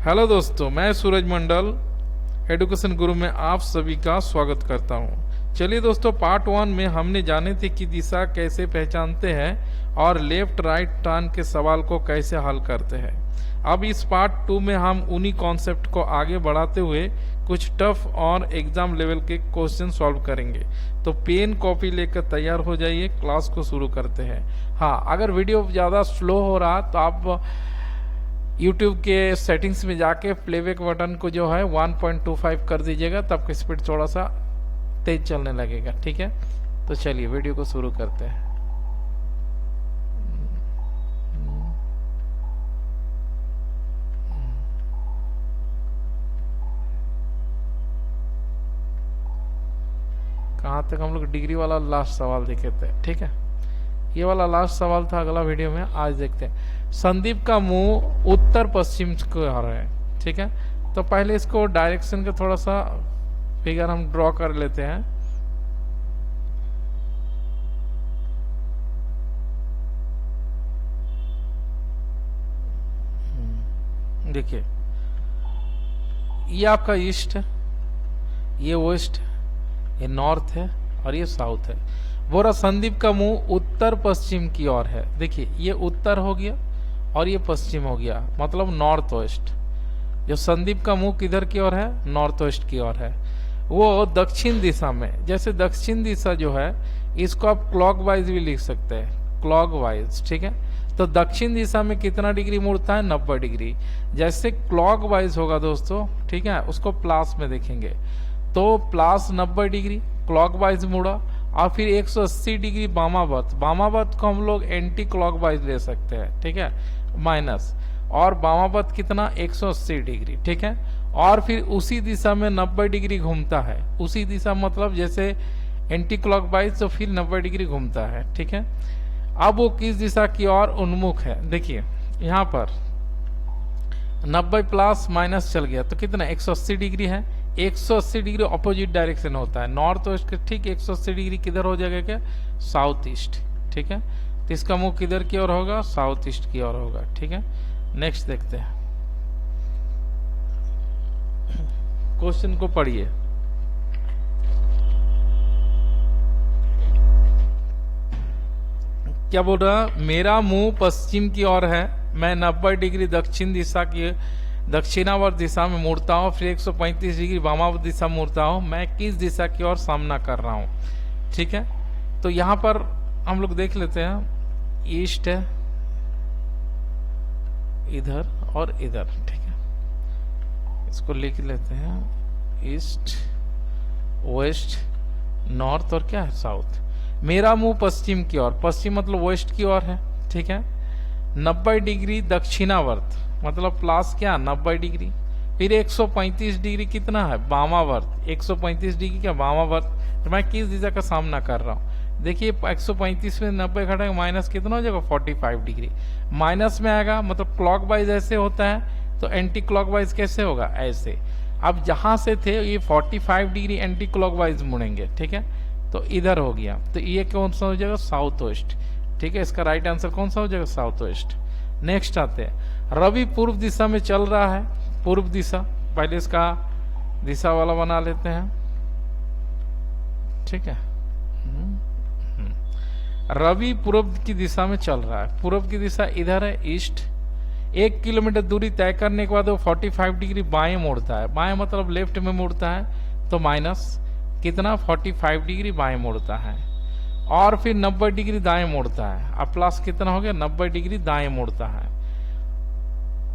Hello दोस्तों, मैं सूरज मंडल education गुरु में आप सभी का स्वागत करता हूं। चलिए दोस्तों, पार्ट 1 में हमने जाने थे कि दिशा कैसे पहचानते हैं और लेफ्ट राइट टर्न के सवाल को कैसे हल करते हैं। अब इस पार्ट 2 में हम उन्हीं कॉन्सेप्ट को आगे बढ़ाते हुए कुछ टफ और एग्जाम लेवल के क्वेश्चन सॉल्व करेंगे। तो पेन कॉपी लेकर तैयार हो जाइए, क्लास को शुरू करते हैं। हाँ, अगर वीडियो ज़्यादा स्लो हो रहा तो आप YouTube के सेटिंग्स में जाके प्लेबैक बटन को जो है 1.25 कर दीजिएगा, तब स्पीड थोड़ा सा तेज चलने लगेगा। ठीक है, तो चलिए वीडियो को शुरू करते हैं। कहाँ तक हम लोग डिग्री वाला लास्ट सवाल देखे थे। ठीक है, ये वाला लास्ट सवाल था। अगला वीडियो में आज देखते हैं। संदीप का मुंह उत्तर पश्चिम को आ रहा है। ठीक है, तो पहले इसको डायरेक्शन का थोड़ा सा फिगर हम ड्रॉ कर लेते हैं। देखिए, ये आपका ईस्ट है, ये वेस्ट है, ये नॉर्थ है और ये साउथ है। बोरा संदीप का मुंह उत्तर पश्चिम की ओर है। देखिए, ये उत्तर हो गया और ये पश्चिम हो गया, मतलब नॉर्थ वेस्ट। जो संदीप का मुंह किधर की ओर है? नॉर्थ वेस्ट की ओर है। वो दक्षिण दिशा में, जैसे दक्षिण दिशा जो है इसको आप क्लॉकवाइज भी लिख सकते हैं, क्लॉकवाइज। ठीक है, तो दक्षिण दिशा में कितना डिग्री मुड़ता है? 90 डिग्री। जैसे क्लॉकवाइज होगा दोस्तों, ठीक है, उसको प्लस में देखेंगे तो प्लस 90 डिग्री क्लॉकवाइज मुड़ा, और फिर 180 डिग्री वामावर्त। वामावर्त को हम लोग एंटी क्लॉकवाइज ले सकते हैं। ठीक है, माइनस, और वामावर्त कितना? 180 डिग्री। ठीक है, और फिर उसी दिशा में 90 डिग्री घूमता है। उसी दिशा मतलब जैसे एंटी क्लॉकवाइज, तो फिर 90 डिग्री घूमता है। ठीक है, अब वो किस दिशा की ओर उन्मुख है? देखिए यहाँ पर 90 प्लस माइनस चल गया तो कितना? 180 डिग्री है। 180 डिग्री अपोजिट डायरेक्शन होता है, नॉर्थ वेस्ट के। ठीक, 180 डिग्री किधर हो जाएगा? क्या? South east. ठीक है, तो इसका मुंह किधर की ओर होगा? साउथ ईस्ट की ओर होगा। ठीक है, नेक्स्ट देखते हैं, क्वेश्चन को पढ़िए। क्या बोल रहा? मेरा मुंह पश्चिम की ओर है, मैं 90 डिग्री दक्षिण दिशा की दक्षिणावर्त दिशा में मुड़ता हूँ, फिर 135 डिग्री वामावर्त दिशा मुड़ता हूँ। मैं किस दिशा की ओर सामना कर रहा हूँ? ठीक है, तो यहाँ पर हम लोग देख लेते हैं, ईस्ट है इधर और इधर। ठीक है, इसको लिख लेते हैं, ईस्ट, वेस्ट, नॉर्थ और क्या है? साउथ। मेरा मुंह पश्चिम की ओर, पश्चिम मतलब वेस्ट की ओर है। ठीक है, 90 डिग्री दक्षिणावर्त मतलब प्लस क्या? 90 डिग्री। फिर 135 डिग्री कितना है? वामावर्त। 135 डिग्री क्या? वामावर्त। तो मैं किस दिशा का सामना कर रहा हूँ? देखिए, 135 में 90 घटाएगा, माइनस कितना हो जाएगा? 45 डिग्री। माइनस में आएगा मतलब क्लॉकवाइज ऐसे होता है, तो एंटी क्लॉकवाइज कैसे होगा? ऐसे। अब जहां से थे ये 45 डिग्री एंटी क्लॉकवाइज मुड़ेंगे। ठीक है, तो इधर हो गया, तो ये कौन सा हो जाएगा? South west. ठीक है, इसका राइट आंसर कौन सा हो जाएगा? South west. नेक्स्ट आते हैं, रवि पूर्व दिशा में चल रहा है। पूर्व दिशा, पहले इसका दिशा वाला बना लेते हैं। ठीक है, रवि पूर्व की दिशा में चल रहा है। पूर्व की दिशा इधर है, ईस्ट। 1 किलोमीटर दूरी तय करने के बाद वो 45 डिग्री बाएं मुड़ता है। बाएं मतलब लेफ्ट में मुड़ता है, तो माइनस कितना? 45 डिग्री बाएं मुड़ता है, और फिर 90 डिग्री दाएं मुड़ता है। अब प्लस कितना हो गया? 90 डिग्री दाएं मुड़ता है,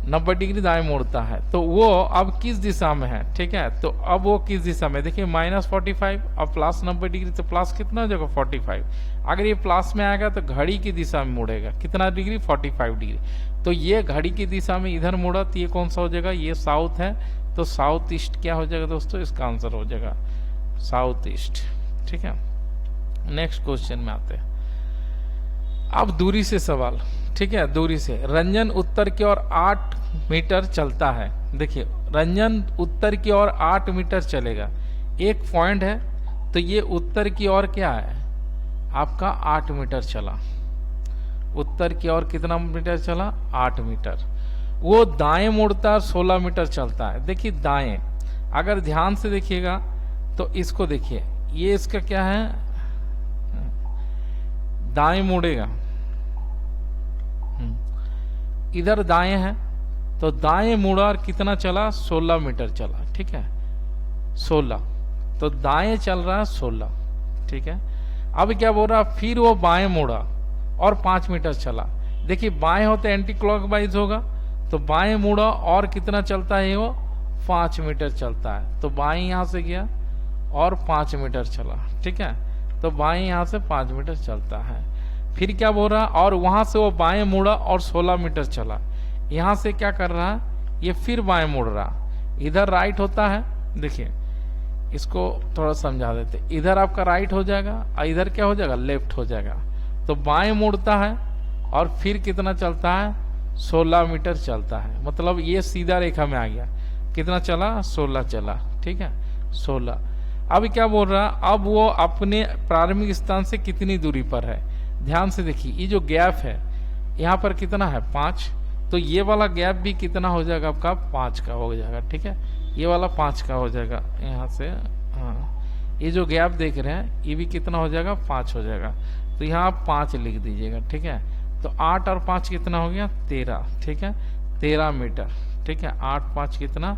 90 डिग्री दाएं मुड़ता है। तो वो अब किस दिशा में है? ठीक है, तो अब वो किस दिशा में? देखिए, -45 अब प्लस 90 डिग्री, तो प्लस कितना हो जाएगा? 45। अगर ये प्लस में आएगा तो घड़ी की दिशा में मुड़ेगा। कितना डिग्री? 45 डिग्री। तो ये घड़ी की दिशा में इधर मुड़ा, तो ये कौन सा हो जाएगा? ये साउथ है, तो साउथ ईस्ट क्या हो जाएगा दोस्तों? इसका आंसर हो जाएगा साउथ ईस्ट। ठीक है, नेक्स्ट क्वेश्चन में आते हैं। अब दूरी से सवाल। ठीक है, दूरी से, रंजन उत्तर की ओर 8 मीटर चलता है। देखिए, रंजन उत्तर की ओर 8 मीटर चलेगा। एक पॉइंट है, तो ये उत्तर की ओर क्या है? आपका 8 मीटर चला। उत्तर की ओर कितना मीटर चला? 8 मीटर। वो दाएं मुड़ता है 16 मीटर चलता है। देखिए दाएं, अगर ध्यान से देखिएगा तो इसको देखिए, ये इसका क्या है, दाएं मुड़ेगा, इधर दाएं है तो दाएं मुड़ा और कितना चला, 16 मीटर चला, ठीक है 16, तो दाएं चल रहा है 16, ठीक है। अब क्या बोल रहा, फिर वो बाएं मुड़ा और 5 मीटर चला। देखिए बाएं होते एंटी क्लॉकवाइज होगा, तो बाएं मुड़ा और कितना चलता है, वो 5 मीटर चलता है। तो बाएं यहां से गया और 5 मीटर चला, ठीक है, तो बाएं यहां से 5 मीटर चलता है। फिर क्या बोल रहा, और वहां से वो बाएं मुड़ा और 16 मीटर चला। यहां से क्या कर रहा है, ये फिर बाएं मुड़ रहा, इधर राइट होता है। देखिए इसको थोड़ा समझा देते, इधर आपका राइट हो जाएगा और इधर क्या हो जाएगा, लेफ्ट हो जाएगा। तो बाएं मुड़ता है और फिर कितना चलता है, 16 मीटर चलता है। मतलब ये सीधा रेखा में आ गया, कितना चला, 16 चला, ठीक है 16। अब क्या बोल रहा, अब वो अपने प्रारंभिक स्थान से कितनी दूरी पर है। ध्यान से देखिए, ये जो गैप है यहाँ पर कितना है, 5, तो ये वाला गैप भी कितना हो जाएगा आपका, 5 का हो जाएगा, ठीक है, ये वाला 5 का हो जाएगा यहाँ से। हाँ, ये जो गैप देख रहे हैं ये भी कितना हो जाएगा, 5 हो जाएगा। तो यहाँ आप 5 लिख दीजिएगा, ठीक है। तो 8 और 5 कितना हो गया, 13, ठीक है 13 मीटर, ठीक है 8 5 कितना,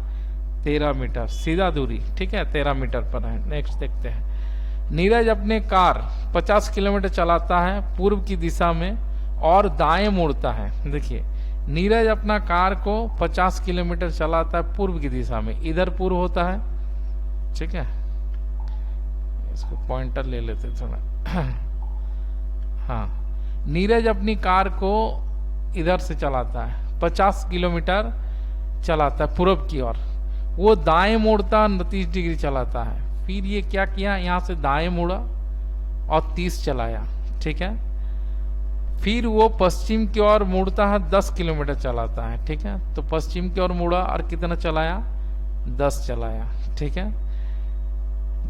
13 मीटर सीधा दूरी, ठीक है 13 मीटर पर है। नेक्स्ट देखते हैं, नीरज अपने कार 50 किलोमीटर चलाता है पूर्व की दिशा में और दाएं मुड़ता है। देखिए नीरज अपना कार को 50 किलोमीटर चलाता है पूर्व की दिशा में, इधर पूर्व होता है, ठीक है, इसको पॉइंटर ले लेते थोड़ा। हाँ, नीरज अपनी कार को इधर से चलाता है, 50 किलोमीटर चलाता है पूर्व की ओर, वो दाएं मुड़ता 30 डिग्री चलाता है। फिर ये क्या किया, यहां से दाएं मुड़ा और 30 चलाया, ठीक है। फिर वो पश्चिम की ओर मुड़ता है, 10 किलोमीटर चलाता है, ठीक है। तो पश्चिम की ओर मुड़ा और कितना चलाया, 10 चलाया, ठीक है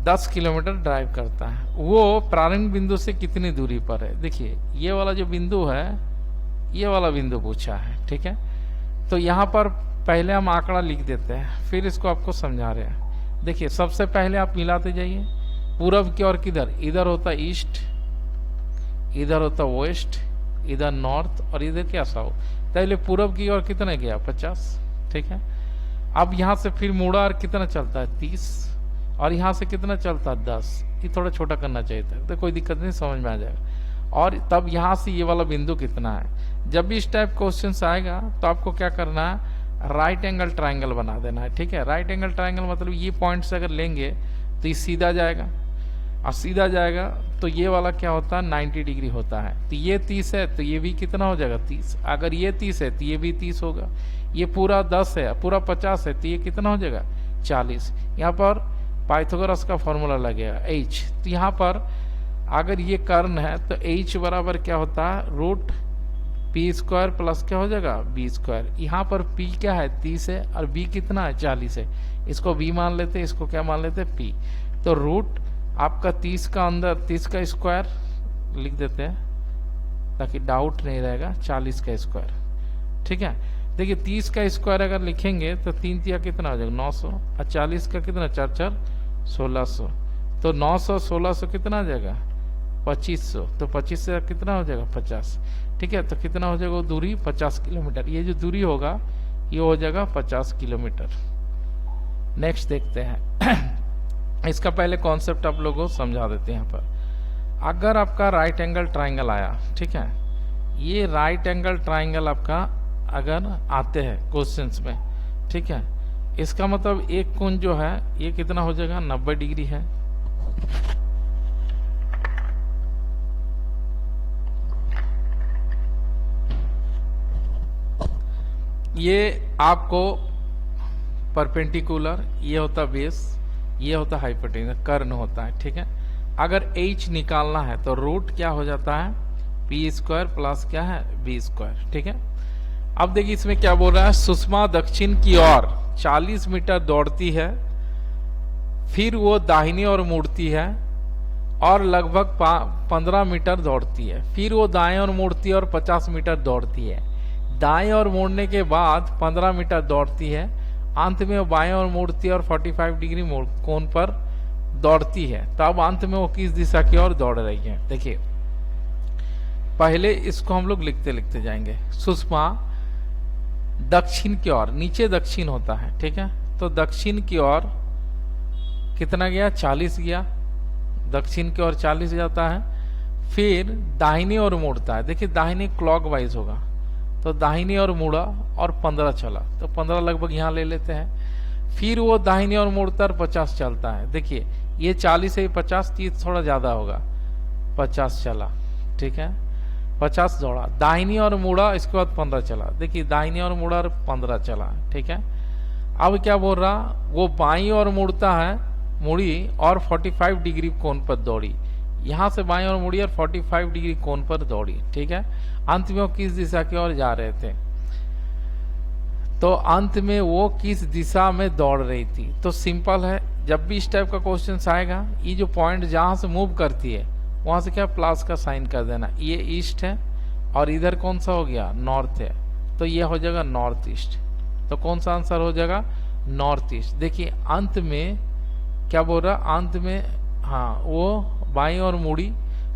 10 किलोमीटर ड्राइव करता है। वो प्रारंभिक बिंदु से कितनी दूरी पर है। देखिए ये वाला जो बिंदु है, ये वाला बिंदु पूछा है, ठीक है। तो यहाँ पर पहले हम आंकड़ा लिख देते हैं, फिर इसको आपको समझा रहे हैं। देखिए सबसे पहले आप मिलाते जाइए, पूरब की ओर किधर, इधर होता ईस्ट, इधर होता वेस्ट, इधर नॉर्थ और इधर क्या साउथ। पहले पूरब की ओर कितना गया, 50, ठीक है। अब यहाँ से फिर मुड़ा और कितना चलता है, 30, और यहाँ से कितना चलता है, 10। ये थोड़ा छोटा करना चाहिए था, तो कोई दिक्कत नहीं, समझ में आ जाएगा। और तब यहाँ से ये वाला बिंदु कितना है। जब भी इस टाइप क्वेश्चन आएगा तो आपको क्या करना है, राइट एंगल ट्राइंगल बना देना है, ठीक है। राइट एंगल ट्राइंगल मतलब ये पॉइंट से अगर लेंगे तो ये सीधा जाएगा, और सीधा जाएगा तो ये वाला क्या होता है, 90 डिग्री होता है। तो ये 30 है तो ये भी कितना हो जाएगा, 30। अगर ये 30 है तो ये भी 30 होगा। ये पूरा 10 है, पूरा 50 है तो ये कितना हो जाएगा, 40। यहाँ पर पाइथागोरस का फॉर्मूला लगेगा h। तो यहाँ पर अगर ये कर्ण है तो h बराबर क्या होता है, रूट पी स्क्वायर प्लस क्या हो जाएगा, बी स्क्वायर। यहाँ पर p क्या है, 30 है, और b कितना है, 40 है। इसको b मान लेते हैं, इसको क्या मान लेते हैं, p। तो रूट आपका 30 का अंदर 30 का स्क्वायर लिख देते हैं ताकि डाउट नहीं रहेगा, 40 का स्क्वायर, ठीक है। देखिए 30 का स्क्वायर अगर लिखेंगे तो 3 तिया कितना हो जाएगा, 900, और 40 का कितना, 4 4 1600। तो 900 1600 कितना हो जाएगा, 2500। तो 25 से कितना हो जाएगा, 50, ठीक है। तो कितना हो जाएगा, दूरी 50 किलोमीटर। ये जो दूरी होगा ये हो जाएगा 50 किलोमीटर। नेक्स्ट देखते हैं। इसका पहले कॉन्सेप्ट आप लोगों को समझा देते हैं। यहाँ पर अगर आपका राइट एंगल ट्राइंगल आया, ठीक है, ये राइट एंगल ट्राइंगल आपका अगर आते हैं क्वेश्चंस में, ठीक है, इसका मतलब एक कोण जो है ये कितना हो जाएगा, 90 डिग्री है। ये आपको परपेंडिकुलर, ये होता बेस, ये होता हाइपोटेन्यूस, कर्ण होता है, ठीक है। अगर h निकालना है तो रूट क्या हो जाता है, पी स्क्वायर प्लस क्या है, बी स्क्वायर, ठीक है। अब देखिए इसमें क्या बोल रहा है, सुषमा दक्षिण की ओर 40 मीटर दौड़ती है, फिर वो दाहिनी ओर मुड़ती है और लगभग 15 मीटर दौड़ती है, फिर वो दाएं ओर मुड़ती है और 50 मीटर दौड़ती है। दाएं और मुड़ने के बाद 15 मीटर दौड़ती है, अंत में वो बाएं और मुड़ती है और 45 डिग्री कोण पर दौड़ती है। तो अब अंत में वो किस दिशा की ओर दौड़ रही है? देखिए पहले इसको हम लोग लिखते लिखते जाएंगे। सुषमा दक्षिण की ओर, नीचे दक्षिण होता है, ठीक है, तो दक्षिण की ओर कितना गया? 40 गया, दक्षिण की ओर 40 जाता है। फिर दाहिनी ओर मुड़ता है, देखिए दाहिनी क्लॉकवाइज होगा, तो दाहिनी ओर मुड़ा और 15 चला, तो 15 लगभग यहाँ ले लेते हैं। फिर वो दाहिनी ओर मुड़ता और 50 चलता है, देखिए ये 40 है, 50, 30 थोड़ा ज्यादा होगा, 50 चला, ठीक है, 50 दौड़ा, दाहिनी ओर मुड़ा, इसके बाद 15 चला, देखिए दाहिनी ओर मुड़ा और 15 चला, ठीक है। अब क्या बोल रहा, वो बाईं ओर मुड़ता है, मुड़ी और 45 डिग्री कोण पर दौड़ी, यहां से बाईं ओर मुड़ी और 45 डिग्री कोण पर दौड़ी, ठीक है। अंत में वो किस दिशा की ओर जा रहे थे? तो अंत में वो किस दिशा में दौड़ रही थी? तो सिंपल है, जब भी इस टाइप का क्वेश्चन आएगा, ये जो पॉइंट जहां से मूव करती है वहां से क्या प्लस का साइन कर देना। ये ईस्ट है और इधर कौन सा हो गया? नॉर्थ है, तो ये हो जाएगा नॉर्थ ईस्ट। तो कौन सा आंसर हो जाएगा? North east. देखिए अंत में क्या बोल रहा, अंत में हाँ वो बाईं ओर मुड़ी,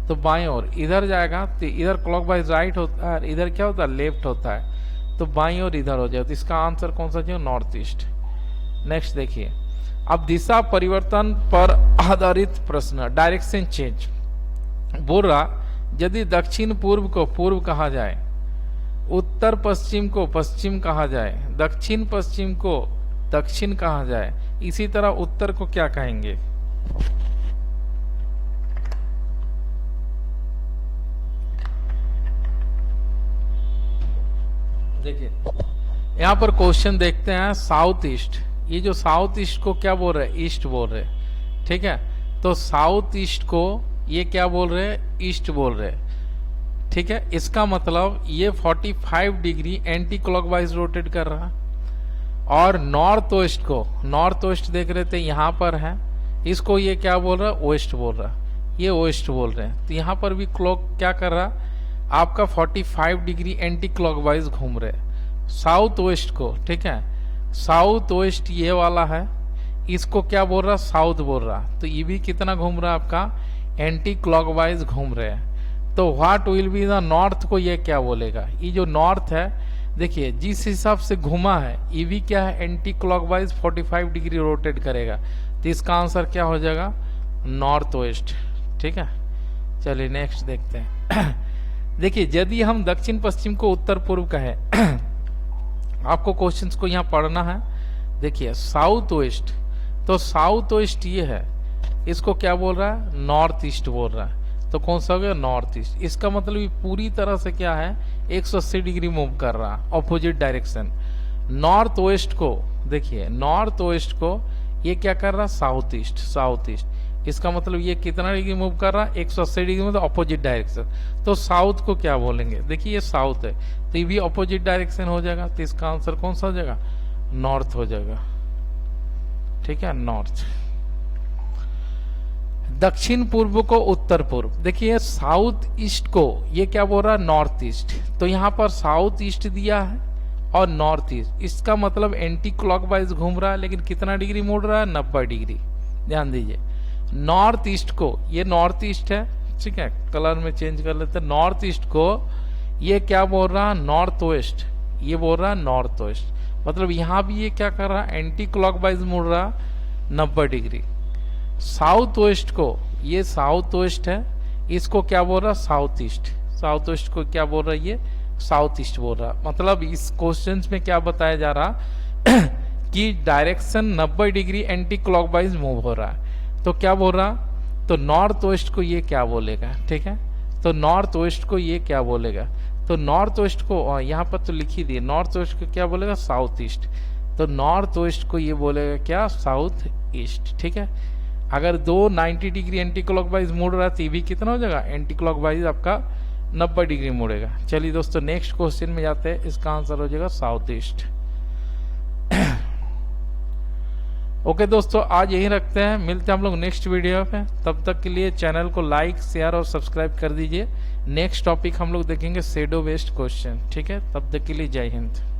तो बाईं ओर इधर जाएगा, तो इधर क्लॉकवाइज राइट होता है, इधर क्या होता है? लेफ्ट होता है, तो बाईं ओर इधर हो जाए, तो इसका आंसर कौन सा है? North east. नेक्स्ट देखिए, अब दिशा परिवर्तन पर आधारित प्रश्न, डायरेक्शन चेंज बोल रहा, यदि दक्षिण पूर्व को पूर्व कहा जाए, उत्तर पश्चिम को पश्चिम कहा जाए, दक्षिण पश्चिम को दक्षिण कहा जाए, इसी तरह उत्तर को क्या कहेंगे? देखिए यहां पर क्वेश्चन देखते हैं, साउथ ईस्ट, ये जो साउथ ईस्ट को क्या बोल रहे हैं? ईस्ट बोल रहे हैं, ठीक है। तो साउथ ईस्ट को ये क्या बोल रहे हैं? ईस्ट बोल रहे हैं, ठीक है। इसका मतलब ये 45 डिग्री एंटी क्लॉकवाइज रोटेट कर रहा, और नॉर्थ वेस्ट को, नॉर्थ वेस्ट देख रहे थे यहाँ पर है, इसको ये क्या बोल रहा है? वेस्ट बोल रहा, ये वेस्ट बोल रहे हैं। तो यहाँ पर भी क्लॉक क्या कर रहा? आपका 45 डिग्री एंटी क्लॉकवाइज घूम रहे साउथ वेस्ट को, ठीक है। साउथ वेस्ट ये वाला है, इसको क्या बोल रहा? साउथ बोल रहा, तो ये भी कितना घूम रहा है? आपका एंटी क्लॉकवाइज घूम रहे हैं। तो what will be the north को ये क्या बोलेगा? ये जो नॉर्थ है, देखिए जिस हिसाब से घुमा है, ये भी क्या है? एंटी क्लॉकवाइज 45 डिग्री रोटेट करेगा, तो इसका आंसर क्या हो जाएगा? नॉर्थ वेस्ट, ठीक है। चलिए नेक्स्ट देखते हैं। देखिए यदि हम दक्षिण पश्चिम को उत्तर पूर्व कहें, आपको क्वेश्चंस को यहाँ पढ़ना है। देखिए साउथ वेस्ट, तो साउथ वेस्ट ये है, इसको क्या बोल रहा है? नॉर्थ ईस्ट बोल रहा है, तो कौन सा हो गया? North east. इसका मतलब ये पूरी तरह से क्या है? 180 डिग्री मूव कर रहा, ऑपोजिट डायरेक्शन। नॉर्थ वेस्ट को देखिए, नॉर्थ वेस्ट को ये क्या कर रहा? South east, south east. इसका मतलब ये कितना डिग्री मूव कर रहा है? 180 डिग्री, मतलब ऑपोजिट डायरेक्शन। तो साउथ को क्या बोलेंगे? देखिए ये साउथ है, तो ये भी ऑपोजिट डायरेक्शन हो जाएगा, तो इसका आंसर कौन सा हो जाएगा? नॉर्थ हो जाएगा, ठीक है, नॉर्थ। दक्षिण पूर्व को उत्तर पूर्व, देखिए साउथ ईस्ट को ये क्या बोल रहा है? North east. तो यहाँ पर साउथ ईस्ट दिया है और नॉर्थ ईस्ट, इसका मतलब एंटी क्लॉकवाइज घूम रहा है, लेकिन कितना डिग्री मुड़ रहा है? 90 डिग्री। ध्यान दीजिए, नॉर्थ ईस्ट को, ये नॉर्थ ईस्ट है, ठीक है, कलर में चेंज कर लेते हैं। नॉर्थ ईस्ट को ये क्या बोल रहा है? नॉर्थ वेस्ट, ये बोल रहा है नॉर्थ वेस्ट। मतलब यहाँ भी ये क्या कर रहा है? एंटी क्लॉकवाइज मुड़ रहा 90 डिग्री। साउथ वेस्ट को, ये साउथ वेस्ट है, इसको क्या बोल रहा? South east. साउथ वेस्ट को क्या बोल रहा है? ये साउथ ईस्ट बोल रहा। मतलब इस क्वेश्चन में क्या बताया जा रहा कि direction 90 degree anti clockwise move हो रहा है। तो क्या बोल रहा? तो नॉर्थ वेस्ट को ये क्या बोलेगा, ठीक है। तो नॉर्थ वेस्ट को ये क्या बोलेगा? तो नॉर्थ वेस्ट को यहाँ पर तो लिख ही दिए, नॉर्थ वेस्ट को क्या बोलेगा? South east. तो नॉर्थ वेस्ट को ये बोलेगा क्या? साउथ ईस्ट, ठीक है। अगर दो 90 डिग्री एंटी क्लॉकवाइज मुड़ रहा है तो ये भी कितना हो जाएगा? एंटी क्लॉकवाइज आपका 90 डिग्री मुड़ेगा। चलिए दोस्तों नेक्स्ट क्वेश्चन में जाते हैं, इसका आंसर हो जाएगा साउथ ईस्ट। ओके दोस्तों, आज यही रखते हैं, मिलते हैं हम लोग नेक्स्ट वीडियो पे। तब तक के लिए चैनल को लाइक, शेयर और सब्सक्राइब कर दीजिए। नेक्स्ट टॉपिक हम लोग देखेंगे शेडो बेस्ड क्वेश्चन। ठीक है, तब तक के लिए जय हिंद।